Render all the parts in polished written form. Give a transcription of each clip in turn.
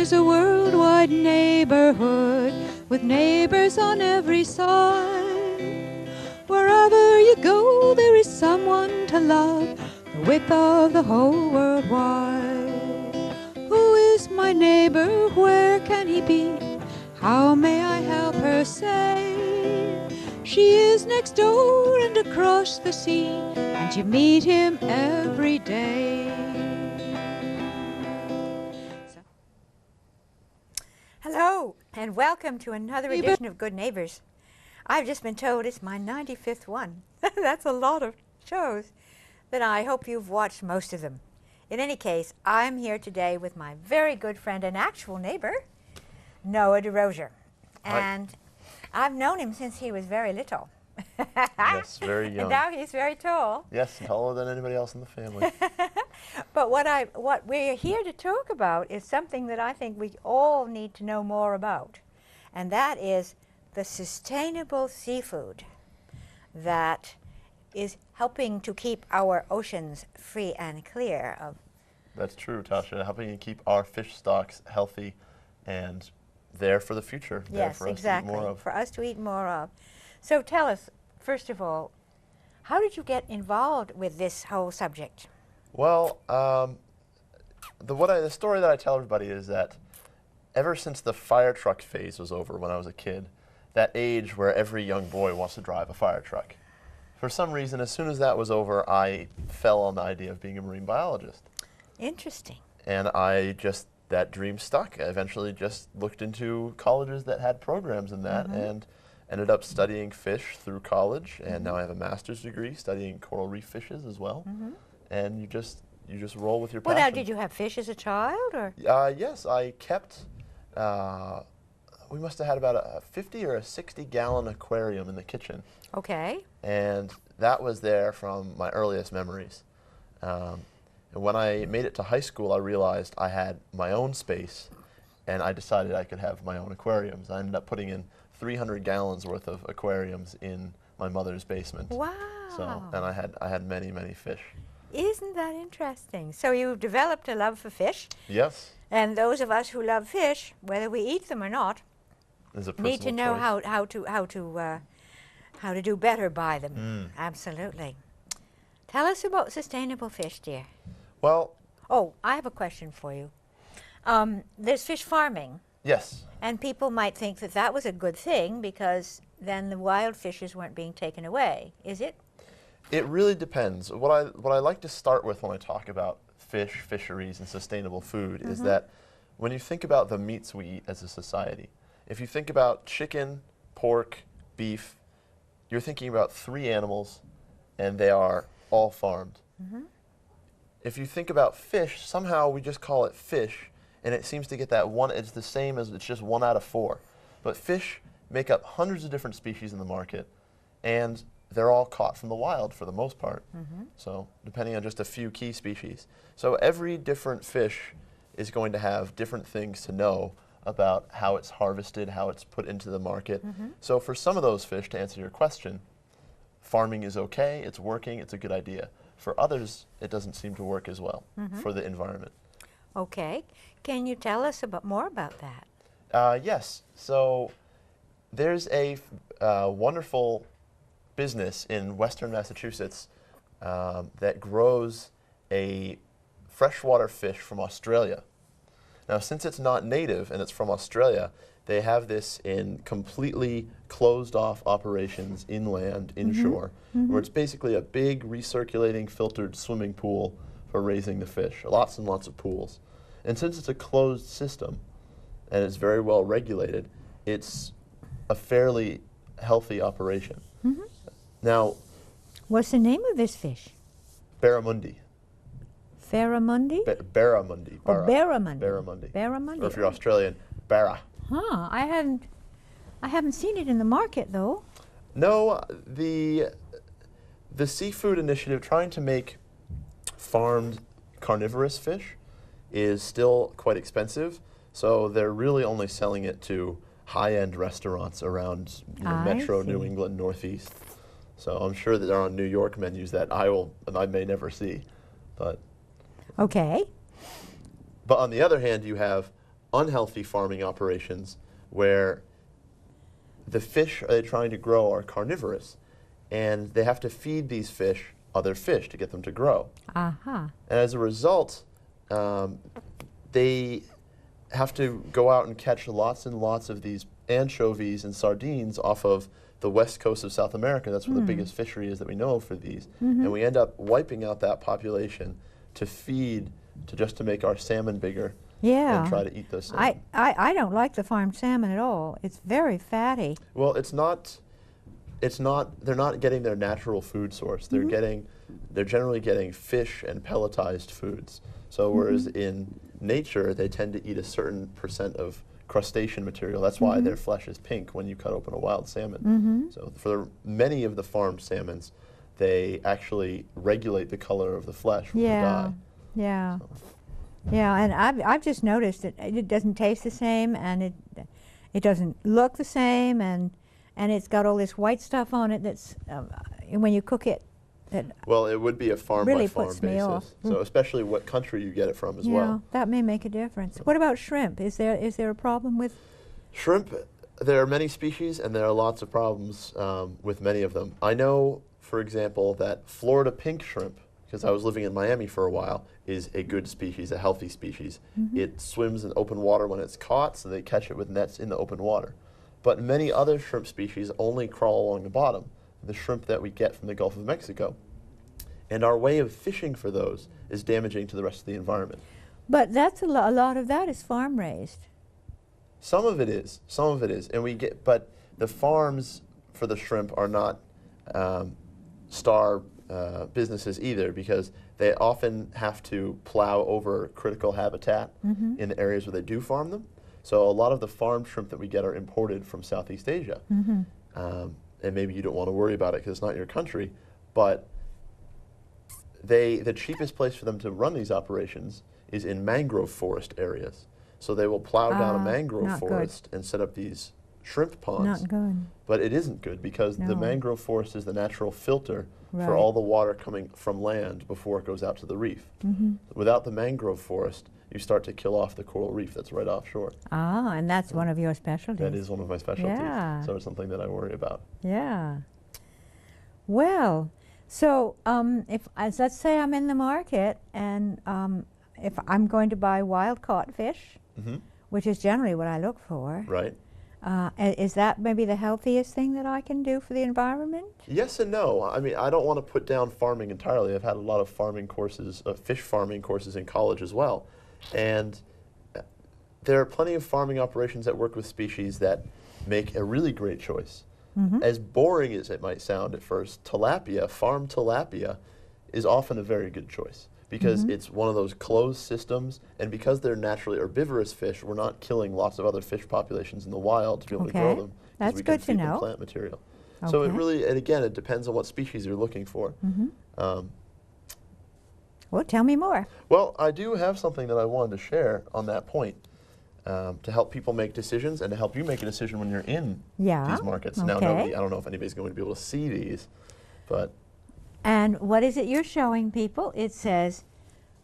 There's a worldwide neighborhood with neighbors on every side. Wherever you go, there is someone to love, the width of the whole world wide. Who is my neighbor? Where can he be? How may I help her say? She is next door and across the sea, and you meet him every day. Hello, and welcome to another edition of Good Neighbors. I've just been told it's my 95th one. That's a lot of shows, but I hope you've watched most of them. In any case, I'm here today with my very good friend and actual neighbor, Noah DeRosier. And I've known him since he was very little. Yes, very young. And now he's very tall. Yes, taller than anybody else in the family. But what we're here to talk about is something that I think we all need to know more about, and that is the sustainable seafood that is helping to keep our oceans free and clear of. That's true, Tasha. Helping to keep our fish stocks healthy and there for the future. There Yes, for us exactly. to eat more of. For us to eat more of. So tell us, first of all, how did you get involved with this whole subject? Well, the story that I tell everybody is that ever since the fire truck phase was over when I was a kid, that age where every young boy wants to drive a fire truck, for some reason, as soon as that was over, I fell on the idea of being a marine biologist. Interesting. And that dream stuck. I eventually just looked into colleges that had programs in that and ended up studying fish through college, and now I have a master's degree studying coral reef fishes as well. And you just roll with your passion. Well, now, did you have fish as a child, or? Yes, I kept, we must have had about a 50 or a 60 gallon aquarium in the kitchen. Okay. And that was there from my earliest memories. And when I made it to high school, I realized I had my own space, and I decided I could have my own aquariums. I ended up putting in 300 gallons worth of aquariums in my mother's basement. Wow. So, and I had many, many fish. Isn't that interesting? So you've developed a love for fish, Yes. and those of us who love fish, whether we eat them or not, There's a need to know choice. how to do better by them. Absolutely. Tell us about sustainable fish, dear. Well, Oh, I have a question for you. There's fish farming, yes. and people might think that that was a good thing because then the wild fishes weren't being taken away. Is it? It really depends. What I like to start with when I talk about fish, fisheries, and sustainable food is that when you think about the meats we eat as a society, if you think about chicken, pork, beef, you're thinking about 3 animals, and they are all farmed. If you think about fish, somehow we just call it fish, and it seems to get that one, it's the same as it's just 1 out of 4. But fish make up hundreds of different species in the market, and they're all caught from the wild for the most part. So depending on just a few key species. So every different fish is going to have different things to know about how it's harvested, how it's put into the market. So for some of those fish, to answer your question, farming is okay, it's working, it's a good idea. For others, it doesn't seem to work as well for the environment. Okay. Can you tell us more about that? Yes. So there's a wonderful business in Western Massachusetts that grows a freshwater fish from Australia. Now, since it's not native and it's from Australia, they have this in completely closed-off operations inland, inshore, where it's basically a big recirculating filtered swimming pool for raising the fish, lots and lots of pools. And since it's a closed system and it's very well regulated, it's a fairly healthy operation. Now, What's the name of this fish? barramundi. Barramundi? Barramundi. Oh, barramundi. Barramundi. Barramundi. Or if you're Australian, barra. Huh. I haven't seen it in the market though. No, the Seafood Initiative trying to make farmed carnivorous fish is still quite expensive, so they're really only selling it to high-end restaurants around Metro New England Northeast. So I'm sure that there are New York menus that I may never see, but Okay. on the other hand, you have unhealthy farming operations where the fish they're trying to grow are carnivorous, and they have to feed these fish other fish to get them to grow. Aha. And as a result, they have to go out and catch lots and lots of these anchovies and sardines off of the west coast of South America. That's where the biggest fishery is that we know of for these. And we end up wiping out that population to feed, just to make our salmon bigger Yeah. and try to eat those salmon. I don't like the farmed salmon at all. It's very fatty. Well, they're not getting their natural food source. They're generally getting fish and pelletized foods. So whereas in nature, they tend to eat a certain percent of crustacean material. That's why their flesh is pink when you cut open a wild salmon. So for many of the farmed salmons, they actually regulate the color of the flesh with the dye. Yeah. So. Yeah, and I've just noticed that it doesn't taste the same, and it doesn't look the same, and it's got all this white stuff on it that's when you cook it. Well, it would be a farm Really by farm puts me basis. off. So especially what country you get it from as Yeah, well. that may make a difference. What about shrimp? Is there a problem with? Shrimp, there are many species and there are lots of problems with many of them. I know, for example, that Florida pink shrimp, because I was living in Miami for a while, is a good species, a healthy species. It swims in open water when it's caught, so they catch it with nets in the open water. But many other shrimp species only crawl along the bottom, the shrimp that we get from the Gulf of Mexico. And our way of fishing for those is damaging to the rest of the environment. But that's a lot of that is farm raised. Some of it is, but the farms for the shrimp are not star businesses either, because they often have to plow over critical habitat in the areas where they do farm them. So a lot of the farmed shrimp that we get are imported from Southeast Asia. And maybe you don't want to worry about it because it's not your country, but the cheapest place for them to run these operations is in mangrove forest areas. So they will plow down a mangrove forest and set up these shrimp ponds. Not good. But it isn't good because the No. mangrove forest is the natural filter for Right. all the water coming from land before it goes out to the reef. Without the mangrove forest, you start to kill off the coral reef that's right offshore. Ah, and that's one of your specialties. That is one of my specialties. Yeah. So it's something that I worry about. Yeah. Well, so let's say I'm in the market and if I'm going to buy wild caught fish, which is generally what I look for, Right? is that maybe the healthiest thing that I can do for the environment? Yes and no. I mean, I don't want to put down farming entirely. I've had a lot of farming courses, fish farming courses in college as well. And there are plenty of farming operations that work with species that make a really great choice. As boring as it might sound at first, tilapia, farmed tilapia, is often a very good choice because it's one of those closed systems, and because they're naturally herbivorous fish, we're not killing lots of other fish populations in the wild to be able to grow them. 'Cause That's we can good to feed them know. plant material. So it Okay. really, and again, it depends on what species you're looking for. Well, tell me more. Well, I do have something that I wanted to share on that point to help people make decisions and to help you make a decision when you're in these markets. Now, okay. I don't know if anybody's going to be able to see these, but And what is it you're showing people? It says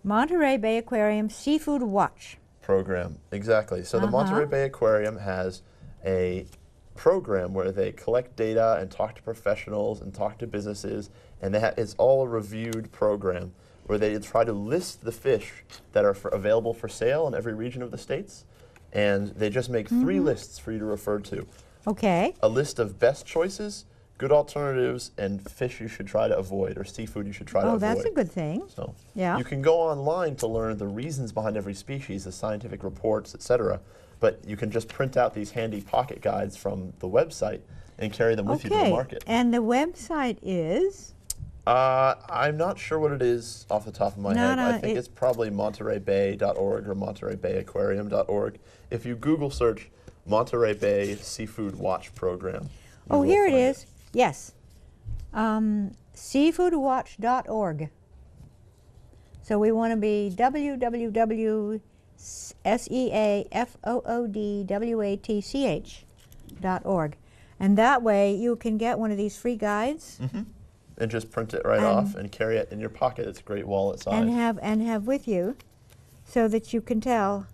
Monterey Bay Aquarium Seafood Watch. program. Exactly. So the Monterey Bay Aquarium has a program where they collect data and talk to professionals and talk to businesses, and it's all a reviewed program where they try to list the fish that are available for sale in every region of the states, and they just make 3 lists for you to refer to. Okay. A list of best choices, good alternatives, and fish you should try to avoid, or seafood you should try to Oh, avoid. that's a good thing. So Yeah. you can go online to learn the reasons behind every species, the scientific reports, etc. But you can just print out these handy pocket guides from the website and carry them with you to the market. And the website is? I'm not sure what it is off the top of my head. I think it's probably MontereyBay.org or MontereyBayAquarium.org. If you Google search Monterey Bay Seafood Watch Program. Oh, here it is. Yes. Seafoodwatch.org. So we want to be www.seafoodwatch.org. And that way you can get one of these free guides And just print it right off and carry it in your pocket. It's a great wallet size. and have with you so that you can tell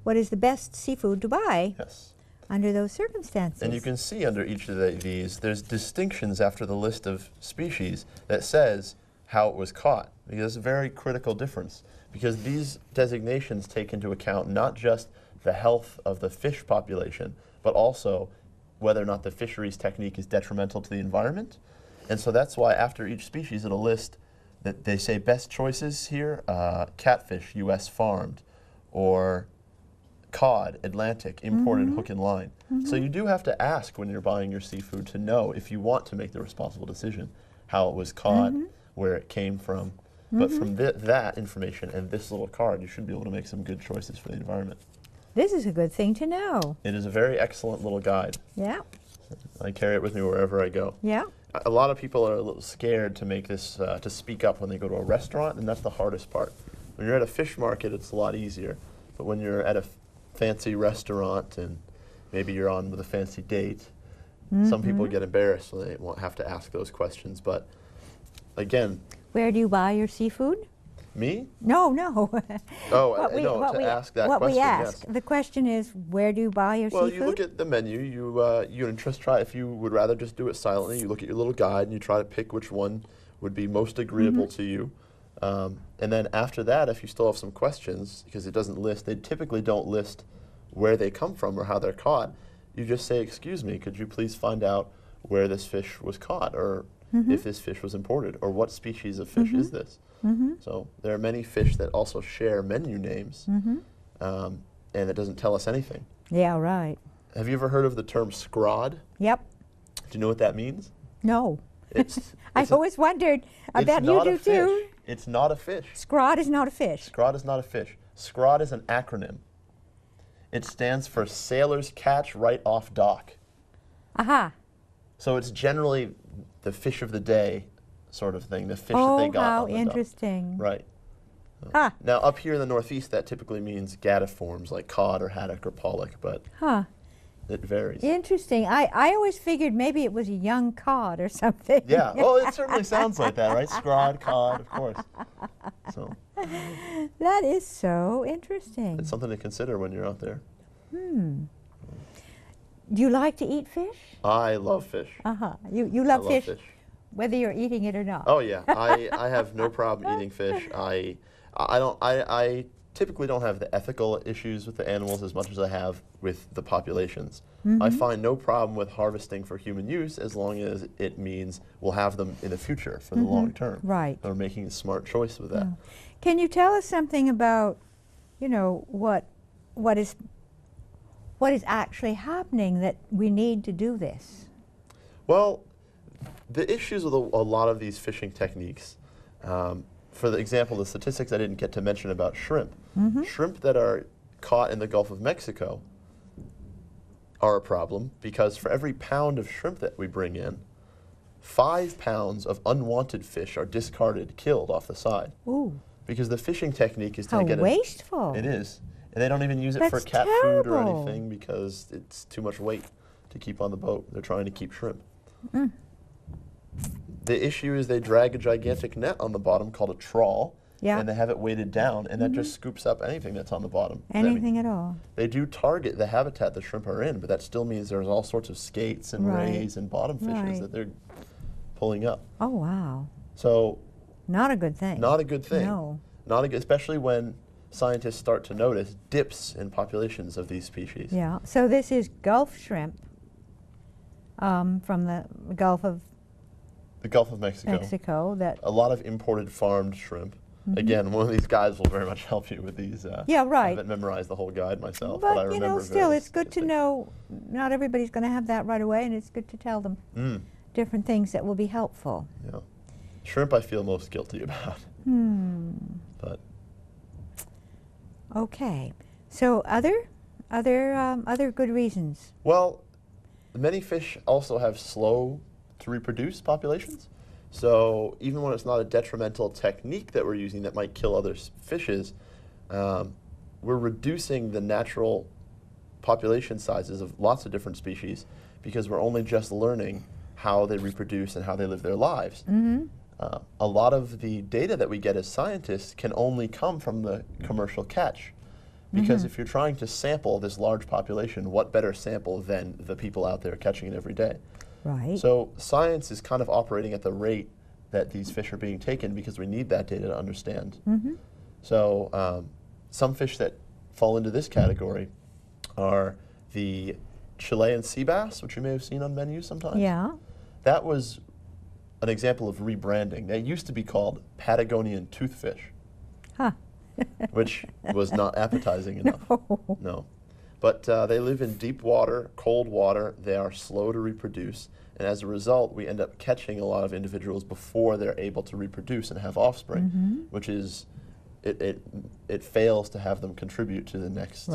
what is the best seafood to buy Yes. under those circumstances. And you can see under each of these, there's distinctions after the list of species that says how it was caught. Because it's a very critical difference. Because these designations take into account not just the health of the fish population, but also whether or not the fisheries technique is detrimental to the environment. And so that's why after each species it'll list that they say best choices here, catfish, U.S. farmed, or cod, Atlantic, imported hook and line. So you do have to ask when you're buying your seafood to know if you want to make the responsible decision, how it was caught, where it came from. But from that information and this little card, you should be able to make some good choices for the environment. This is a good thing to know. It is a very excellent little guide. Yeah, I carry it with me wherever I go. yeah. A lot of people are a little scared to make this, to speak up when they go to a restaurant, and that's the hardest part. When you're at a fish market, it's a lot easier. But when you're at a fancy restaurant and maybe you're on with a fancy date, some people get embarrassed when they won't have to ask those questions. But again, Where do you buy your seafood? me? No, no. Oh, no, to ask that what question, we ask. yes. The question is, where do you buy your Well, seafood? you look at the menu, you just try, if you would rather just do it silently, you look at your little guide and you try to pick which one would be most agreeable to you. And then after that, if you still have some questions, because it doesn't list, they typically don't list where they come from or how they're caught, you just say, excuse me, could you please find out where this fish was caught, or if this fish was imported, or what species of fish is this? So there are many fish that also share menu names, and it doesn't tell us anything. Yeah, right. Have you ever heard of the term scrod? Yep. Do you know what that means? No. It's, I've a- always wondered. I it's bet you not do a fish. too. It's not a fish. Scrod is not a fish. Scrod is not a fish. Scrod is an acronym. It stands for Sailors Catch Right Off Dock. Aha. So it's generally the fish of the day sort of thing, the fish that Oh, they got how on the dock. interesting. Right. Huh. Now, up here in the Northeast, that typically means gadiforms like cod or haddock or pollock, but Huh. it varies. Interesting. I always figured maybe it was a young cod or something. Yeah, well, it certainly sounds like that, right? Scrod, cod, of course. So That is so interesting. it's something to consider when you're out there. Do you like to eat fish? I love fish. Uh-huh. You I love love fish, whether you're eating it or not. Oh yeah, I have no problem eating fish. I typically don't have the ethical issues with the animals as much as I have with the populations. I find no problem with harvesting for human use as long as it means we'll have them in the future for the long term. Right. And we're making a smart choice with that. Can you tell us something about, what is actually happening that we need to do this? Well, the issues with a lot of these fishing techniques, for the example, the statistics I didn't get to mention about shrimp. Shrimp that are caught in the Gulf of Mexico are a problem because for every pound of shrimp that we bring in, 5 pounds of unwanted fish are discarded, killed off the side. Ooh, Because the fishing technique is to how get wasteful. it is. And they don't even use it for That's cat food or terrible. anything because it's too much weight to keep on the boat. They're trying to keep shrimp. The issue is they drag a gigantic net on the bottom called a trawl, Yeah. and they have it weighted down, and that just scoops up anything that's on the bottom. I mean, Anything at all. they do target the habitat the shrimp are in, but that still means there's all sorts of skates and Right. rays and bottom fishes Right. that they're pulling up. Oh, wow. So Not a good thing. not a good thing. No. Not a good, especially when scientists start to notice dips in populations of these species. Yeah. So this is Gulf shrimp from the Gulf of The Gulf of Mexico. Mexico. That. A lot of imported farmed shrimp. Again, one of these guys will very much help you with these. Yeah, I right. haven't memorized the whole guide myself, but I But remember still, various it's good to statistics. know. Not everybody's going to have that right away, and it's good to tell them different things that will be helpful. Yeah. Shrimp I feel most guilty about. But Okay. So other good reasons. well, many fish also have slow to reproduce populations. So even when it's not a detrimental technique that we're using that might kill other fishes, we're reducing the natural population sizes of lots of different species because we're only just learning how they reproduce and how they live their lives. A lot of the data that we get as scientists can only come from the commercial catch. Because if you're trying to sample this large population, what better sample than the people out there catching it every day? Right. So science is kind of operating at the rate that these fish are being taken because we need that data to understand. So some fish that fall into this category are the Chilean sea bass, which you may have seen on menus sometimes. Yeah. That was an example of rebranding. They used to be called Patagonian toothfish, Huh. which was not appetizing enough. No. But they live in deep water, cold water. They are slow to reproduce. And as a result, we end up catching a lot of individuals before they're able to reproduce and have offspring, which is, it fails to have them contribute to the next,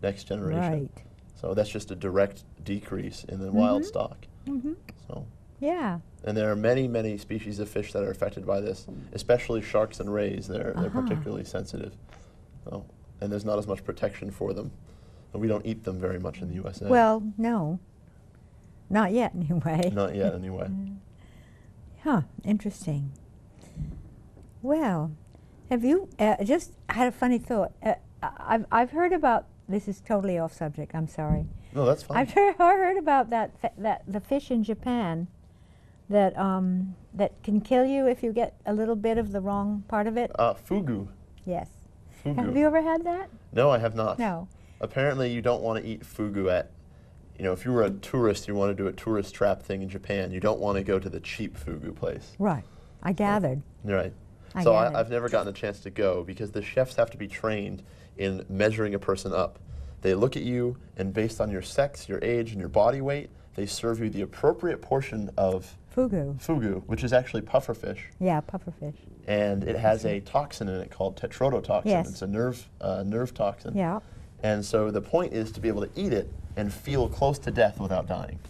next generation. Right. So that's just a direct decrease in the wild stock. So. Yeah. And there are many, many species of fish that are affected by this, especially sharks and rays. They're particularly sensitive. So, and there's not as much protection for them. And we don't eat them very much in the USA. Well, no. Not yet, anyway. Not yet, anyway. Huh, interesting. Well, have you just had a funny thought? I've heard about, this is totally off subject, I'm sorry. No, that's fine. I've heard about the fish in Japan that that can kill you if you get a little bit of the wrong part of it. Fugu. Yes. Fugu. Have you ever had that? No, I have not. No. Apparently, you don't want to eat fugu at, you know, if you were a tourist, you want to do a tourist trap thing in Japan, you don't want to go to the cheap fugu place. Right. I gathered. Right. I So gathered. I've never gotten a chance to go because the chefs have to be trained in measuring a person up. They look at you, and based on your sex, your age, and your body weight, they serve you the appropriate portion of fugu, which is actually pufferfish. Yeah, pufferfish. And it has a toxin in it called tetrodotoxin. Yes. It's a nerve toxin. Yeah. And so the point is to be able to eat it and feel close to death without dying.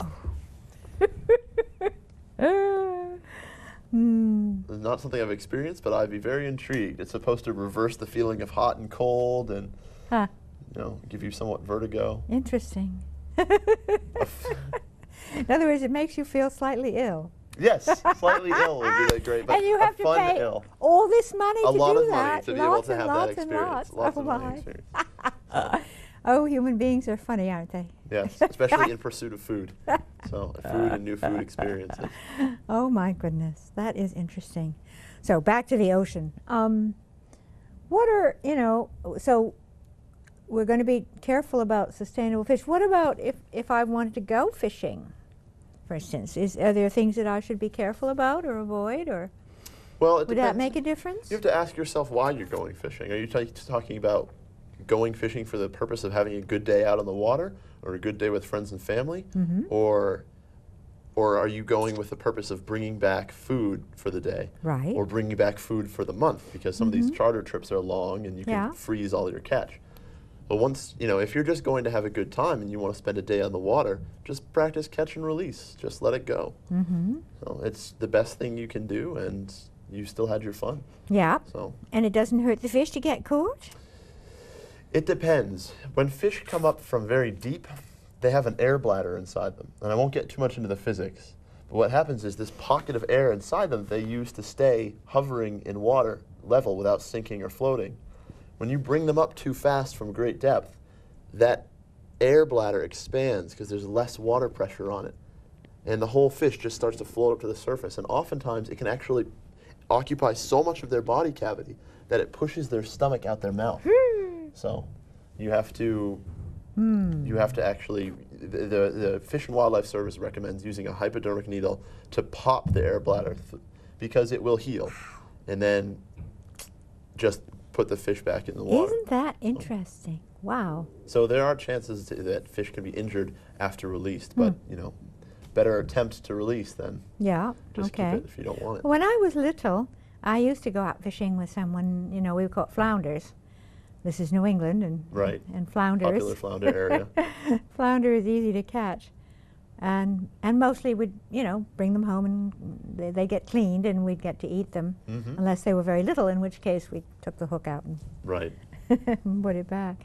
It's not something I've experienced, but I'd be very intrigued. It's supposed to reverse the feeling of hot and cold and Huh. you know, give you somewhat vertigo. Interesting. In other words, it makes you feel slightly ill. Yes, slightly ill would be great, but And you have to fun pay ill. all this money A to lot do of money that. to be able to have that Lots and experience. lots. Lots Oh, of money my. experience. Oh, human beings are funny, aren't they? Yes, especially in pursuit of food. So food and new food experiences. Oh my goodness, that is interesting. So back to the ocean. What are, you know, so we're going to be careful about sustainable fish. What about if I wanted to go fishing, for instance? Are there things that I should be careful about or avoid, or Well, it would that depends. make a difference? You have to ask yourself why you're going fishing. Are you talking about going fishing for the purpose of having a good day out on the water or a good day with friends and family? Or are you going with the purpose of bringing back food for the day? Right. Or bringing back food for the month? Because some of these charter trips are long and you Yeah. can freeze all your catch. But once, you know, if you're just going to have a good time and you want to spend a day on the water, just practice catch and release. Just let it go. So it's the best thing you can do, and you still had your fun. Yeah. So And it doesn't hurt the fish to get caught? it depends. When fish come up from very deep, they have an air bladder inside them. And I won't get too much into the physics. But what happens is this pocket of air inside them they use to stay hovering in water level without sinking or floating. When you bring them up too fast from great depth, that air bladder expands because there's less water pressure on it. And the whole fish just starts to float up to the surface. And oftentimes it can actually occupy so much of their body cavity that it pushes their stomach out their mouth. So you have to actually, the Fish and Wildlife Service recommends using a hypodermic needle to pop the air bladder because it will heal. And then just put the fish back in the water. Isn't that interesting? Wow. So there are chances that fish can be injured after released, but you know, better attempt to release than Yeah. just Okay. keep it if you don't want it. When I was little, I used to go out fishing with someone, you know, we caught flounders. This is New England, and Right. and flounders. Popular flounder area. Flounder is easy to catch, and mostly we'd, you know, bring them home and they get cleaned and we'd get to eat them, unless they were very little, in which case we took the hook out and Right. put it back.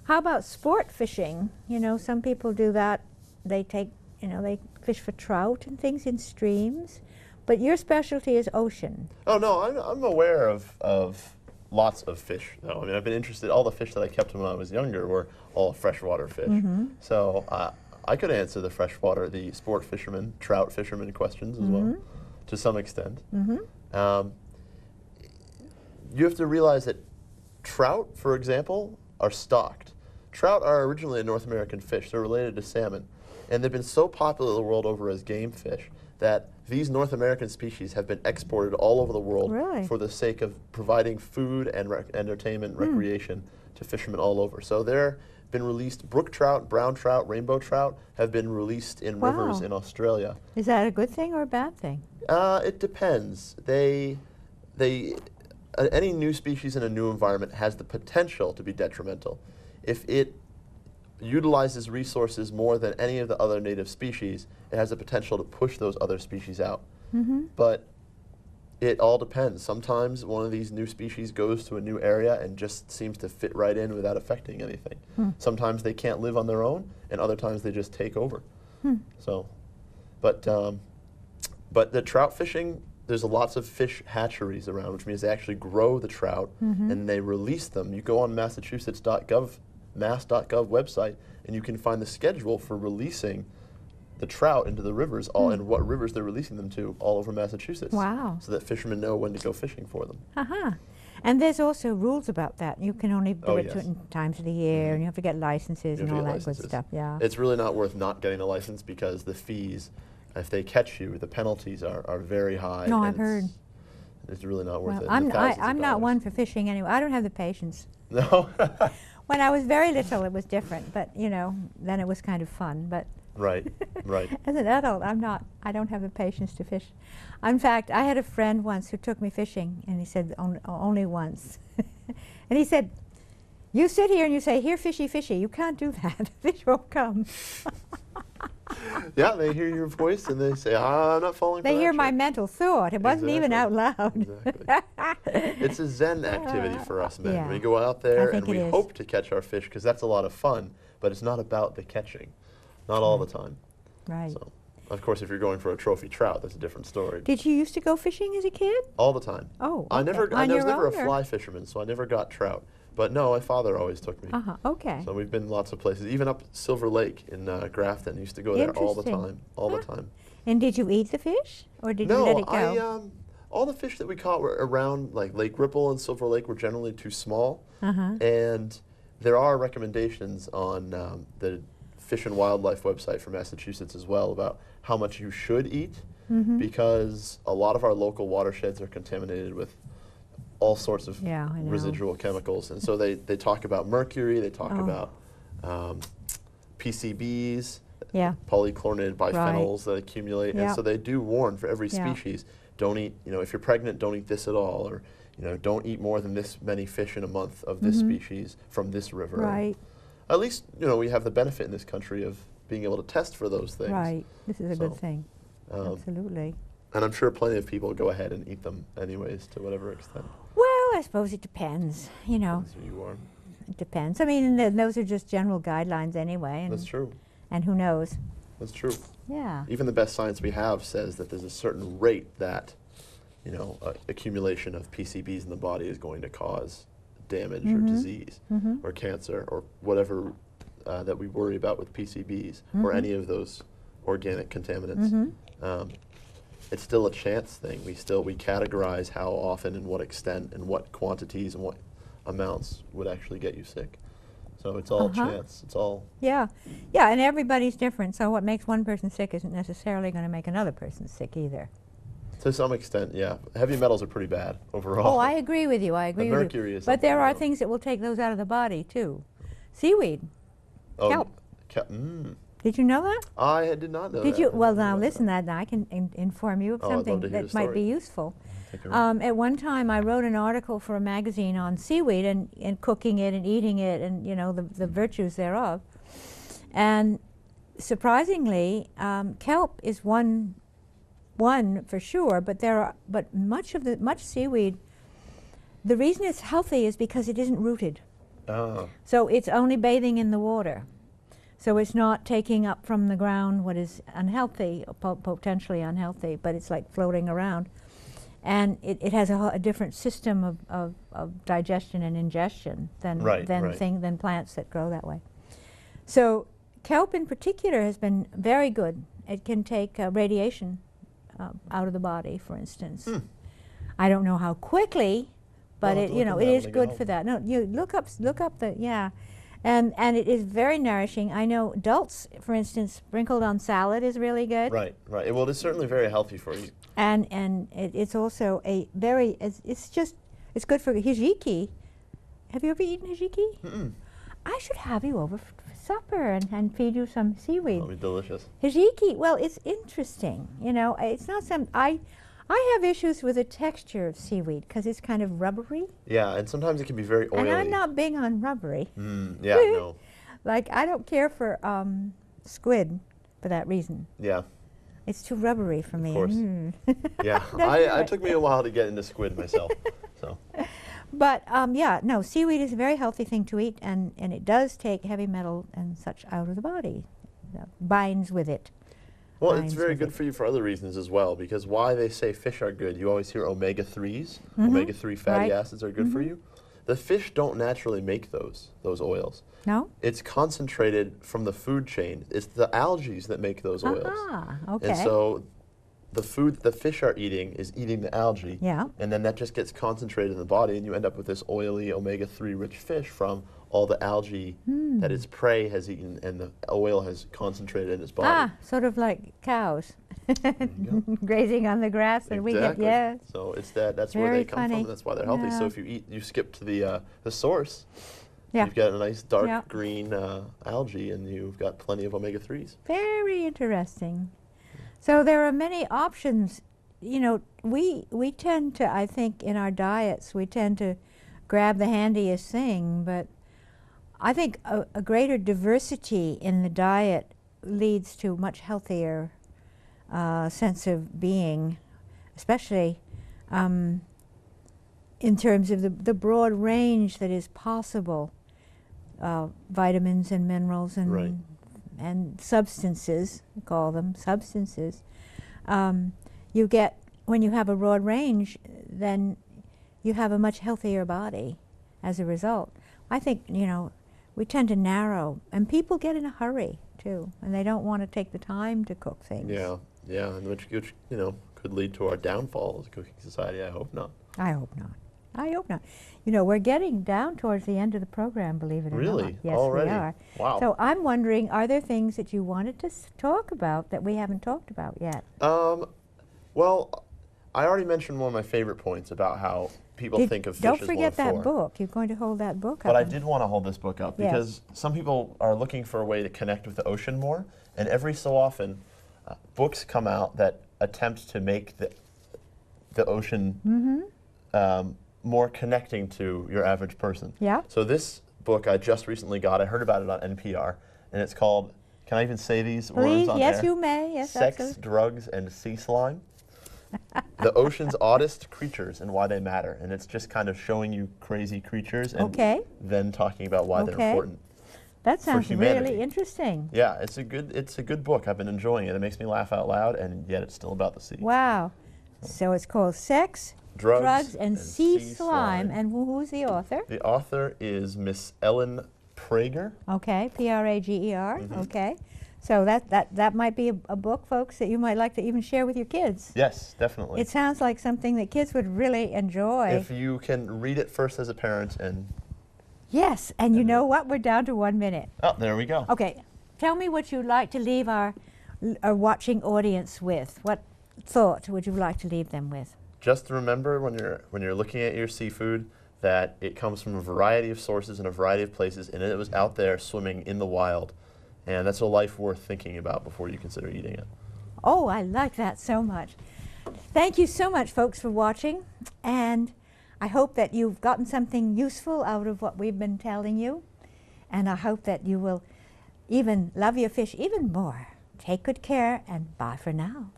How about sport fishing? You know, some people do that. They take, you know, they fish for trout and things in streams, but your specialty is ocean. Oh no, I'm aware of lots of fish, though. I mean, I've been interested. All the fish that I kept when I was younger were all freshwater fish. So I could answer the sport fishermen, trout fishermen questions as well, to some extent. You have to realize that trout, for example, are stocked. Trout are originally a North American fish. They're related to salmon. And they've been so popular the world over as game fish that these North American species have been exported all over the world for the sake of providing food and entertainment, recreation to fishermen all over. So they're been released, brook trout, brown trout, rainbow trout have been released in rivers in Australia. Is that a good thing or a bad thing? It depends. Any new species in a new environment has the potential to be detrimental. If it utilizes resources more than any of the other native species, it has the potential to push those other species out. But it all depends. Sometimes one of these new species goes to a new area and just seems to fit right in without affecting anything. Sometimes they can't live on their own, and other times they just take over. So, but the trout fishing, there's lots of fish hatcheries around, which means they actually grow the trout and they release them. You go on Massachusetts.gov website, and you can find the schedule for releasing the trout into the rivers, and what rivers they're releasing them to all over Massachusetts. Wow. So that fishermen know when to go fishing for them. And there's also rules about that. You can only do it certain times of the year, and you have to get licenses and all that good stuff. Yeah. It's really not worth not getting a license because the fees, if they catch you, the penalties are very high. No, I've heard. It's really not worth it. I'm not one for fishing anyway. I don't have the patience. No. When I was very little, it was different, but you know, then it was kind of fun. But right. as an adult, I don't have the patience to fish. In fact, I had a friend once who took me fishing, and he said only once, and he said, "You sit here and you say, 'Here, fishy, fishy.' You can't do that. Fish won't come." Yeah, they hear your voice and they say, "I'm not falling for that." They hear my mental thought. It wasn't even out loud. Exactly. It's a Zen activity for us men. Yeah. We go out there and we hope to catch our fish because that's a lot of fun, but it's not about the catching. Not all the time. Right. So, of course, if you're going for a trophy trout, that's a different story. Did you used to go fishing as a kid? All the time. Oh, okay. I was never a fly fisherman, so I never got trout. But no, my father always took me. Okay. So we've been lots of places, even up Silver Lake in Grafton. Used to go there all the time, the time. And did you eat the fish, or did you let it go? No, all the fish that we caught were around like Lake Ripple and Silver Lake were generally too small. And there are recommendations on the Fish and Wildlife website for Massachusetts as well about how much you should eat, because a lot of our local watersheds are contaminated with all sorts of residual chemicals. And so they talk about mercury, they talk about PCBs, polychlorinated biphenyls that accumulate. And so they do warn for every species, don't eat, if you're pregnant, don't eat this at all, or don't eat more than this many fish in a month of this species from this river. Right. At least, we have the benefit in this country of being able to test for those things. Right. This is a good thing. Absolutely. And I'm sure plenty of people go ahead and eat them anyways to whatever extent. Well, I suppose it depends, Depends who you are. It depends. I mean, those are just general guidelines anyway. And that's true. And who knows? That's true. Yeah. Even the best science we have says that there's a certain rate that, accumulation of PCBs in the body is going to cause damage or disease or cancer or whatever that we worry about with PCBs or any of those organic contaminants. It's still a chance thing. We categorize how often and what extent and what quantities and what amounts would actually get you sick. So it's all chance. It's all... Yeah, and everybody's different. So what makes one person sick isn't necessarily going to make another person sick either. To some extent, yeah. Heavy metals are pretty bad overall. Oh, I agree with you. I agree with you. Mercury is... But there are things that will take those out of the body, too. Seaweed. Kelp. Did you know that? I did not know that. Did you? Well, now listen, now I can inform you of something that might be useful. At one time, I wrote an article for a magazine on seaweed and cooking it and eating it and the virtues thereof. And surprisingly, kelp is one for sure. But much seaweed. The reason it's healthy is because it isn't rooted. So it's only bathing in the water. So it's not taking up from the ground what is unhealthy, potentially unhealthy, but it's like floating around. and it has a different system of digestion and ingestion than than plants that grow that way. So kelp in particular has been very good. It can take radiation out of the body, for instance. I don't know how quickly, but it is good for that. No, you look up the and it is very nourishing. I know adults, for instance, sprinkled on salad is really good. Right. Well, it is certainly very healthy for you. And it's also a very it's good for hijiki. Have you ever eaten hijiki? Mm-mm. I should have you over for supper and feed you some seaweed. That'll be delicious. Hijiki, well, it's interesting. You know, it's not some I have issues with the texture of seaweed because it's kind of rubbery. Yeah, and sometimes it can be very oily. And I'm not big on rubbery. Yeah, no. Like, I don't care for squid for that reason. Yeah. It's too rubbery for me. Of course. Yeah, it took me a while to get into squid myself. So. But yeah, no, seaweed is a very healthy thing to eat, and it does take heavy metal and such out of the body. Binds with it. Well, it's very good for you for other reasons as well, because why they say fish are good, you always hear omega-3s. Omega-3 fatty acids are good for you. The fish don't naturally make those oils. No? It's concentrated from the food chain. It's the algae that make those oils. Ah, okay. And so the food that the fish are eating is eating the algae. Yeah. And then that just gets concentrated in the body, and you end up with this oily omega-3 rich fish from all the algae that its prey has eaten and the oil has concentrated in its body. Ah, sort of like cows grazing on the grass, and we get, yes. So it's that's where Very they come from, and that's why they're healthy. Yeah. So if you skip to the source, Yeah. you've got a nice dark green algae, and you've got plenty of omega-3s. Very interesting. So there are many options. You know, we tend to, I think, in our diets, we tend to grab the handiest thing, but I think a greater diversity in the diet leads to much healthier sense of being, especially in terms of the broad range that is possible, vitamins and minerals and substances, we call them substances. You get, when you have a broad range, then you have a much healthier body as a result. I think, you know, we tend to narrow, and people get in a hurry too, and they don't want to take the time to cook things. Yeah, and which you know, could lead to our downfall as a cooking society. I hope not. I hope not. I hope not. You know, we're getting down towards the end of the program, believe it or not. Really? Yes, Already? we are. Wow. So I'm wondering, are there things that you wanted to talk about that we haven't talked about yet? Well, I already mentioned one of my favorite points about how people think of fish as one Don't forget of that four. book. You're going to hold that book up. But I did want to hold this book up Yes. because some people are looking for a way to connect with the ocean more, and every so often, books come out that attempt to make the ocean more connecting to your average person. Yeah. So this book I just recently got, I heard about it on NPR, and it's called, can I even say these Please, words on yes, there? you may. Yes, Sex, absolutely. Drugs, and Sea Slime. The ocean's oddest creatures and why they matter. And it's just kind of showing you crazy creatures and then talking about why they're important. That sounds humanity. really interesting. Yeah, it's a good book. I've been enjoying it. It makes me laugh out loud, and yet it's still about the sea. Wow. So it's called Sex, Drugs, and Sea Slime. And who's the author? The author is Miss Ellen Prager. Okay, Prager. Okay. So that might be a book, folks, that you might like to even share with your kids. Yes, definitely. It sounds like something that kids would really enjoy. If you can read it first as a parent and... Yes, and you know what? We're down to 1 minute. Oh, there we go. Okay, tell me what you'd like to leave our watching audience with. What thought would you like to leave them with? Just remember when you're looking at your seafood that it comes from a variety of sources in a variety of places, and it was out there swimming in the wild. And that's a life worth thinking about before you consider eating it. Oh, I like that so much. Thank you so much, folks, for watching. And I hope that you've gotten something useful out of what we've been telling you. And I hope that you will even love your fish even more. Take good care, and bye for now.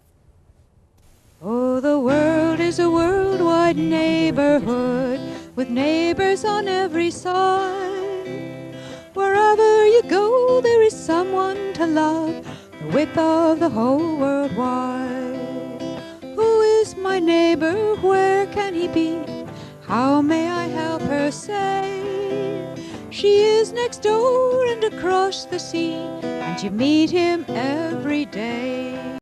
Oh, the world is a worldwide neighborhood with neighbors on every side. Wherever you go, there is someone to love, the width of the whole world wide. Who is my my neighbor, where can he be? How may I help her say? She is next door and across the sea, and you meet him every